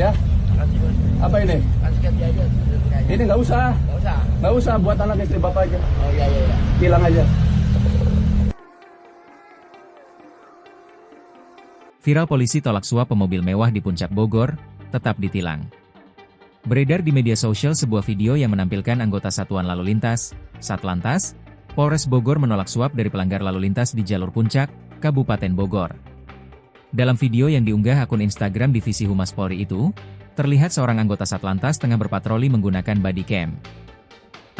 Ya, Makasih bos. apa ini? Kasih ganti aja. Ini nggak usah. Nggak usah. Nggak usah, buat anak istri bapak aja. Oh iya iya. Iya. Tilang aja. Viral polisi tolak suap pemobil mewah di Puncak Bogor, tetap ditilang. Beredar di media sosial sebuah video yang menampilkan anggota Satuan Lalu Lintas, Satlantas, Polres Bogor menolak suap dari pelanggar lalu lintas di jalur Puncak, Kabupaten Bogor. Dalam video yang diunggah akun Instagram Divisi Humas Polri itu, terlihat seorang anggota Satlantas tengah berpatroli menggunakan body cam.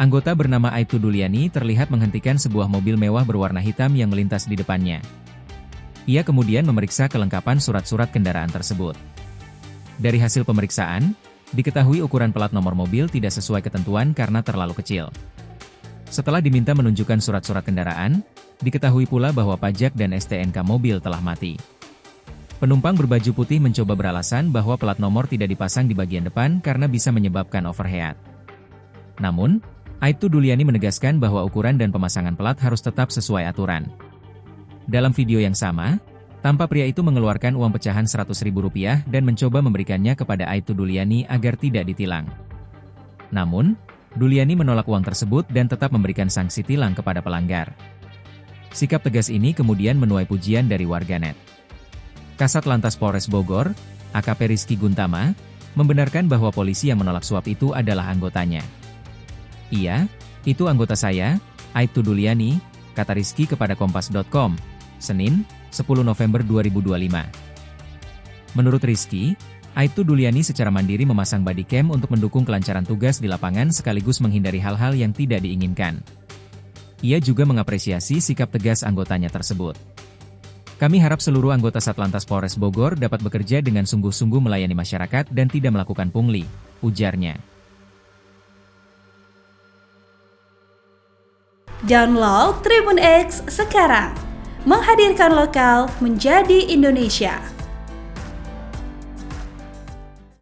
Anggota bernama Aibtu Duliani terlihat menghentikan sebuah mobil mewah berwarna hitam yang melintas di depannya. Ia kemudian memeriksa kelengkapan surat-surat kendaraan tersebut. Dari hasil pemeriksaan, diketahui ukuran plat nomor mobil tidak sesuai ketentuan karena terlalu kecil. Setelah diminta menunjukkan surat-surat kendaraan, diketahui pula bahwa pajak dan STNK mobil telah mati. Penumpang berbaju putih mencoba beralasan bahwa plat nomor tidak dipasang di bagian depan karena bisa menyebabkan overheat. Namun, Aibtu Duliani menegaskan bahwa ukuran dan pemasangan plat harus tetap sesuai aturan. Dalam video yang sama, tampak pria itu mengeluarkan uang pecahan Rp100.000 dan mencoba memberikannya kepada Aibtu Duliani agar tidak ditilang. Namun, Duliani menolak uang tersebut dan tetap memberikan sanksi tilang kepada pelanggar. Sikap tegas ini kemudian menuai pujian dari warganet. Kasat Lantas Polres Bogor, AKP Rizky Guntama, membenarkan bahwa polisi yang menolak suap itu adalah anggotanya. Iya, itu anggota saya, Aibtu Duliani, kata Rizky kepada Kompas.com, Senin, 10 November 2025. Menurut Rizky, Aibtu Duliani secara mandiri memasang body cam untuk mendukung kelancaran tugas di lapangan sekaligus menghindari hal-hal yang tidak diinginkan. Ia juga mengapresiasi sikap tegas anggotanya tersebut. Kami harap seluruh anggota Satlantas Polres Bogor dapat bekerja dengan sungguh-sungguh melayani masyarakat dan tidak melakukan pungli, ujarnya. Download Tribun X sekarang, menghadirkan lokal menjadi Indonesia.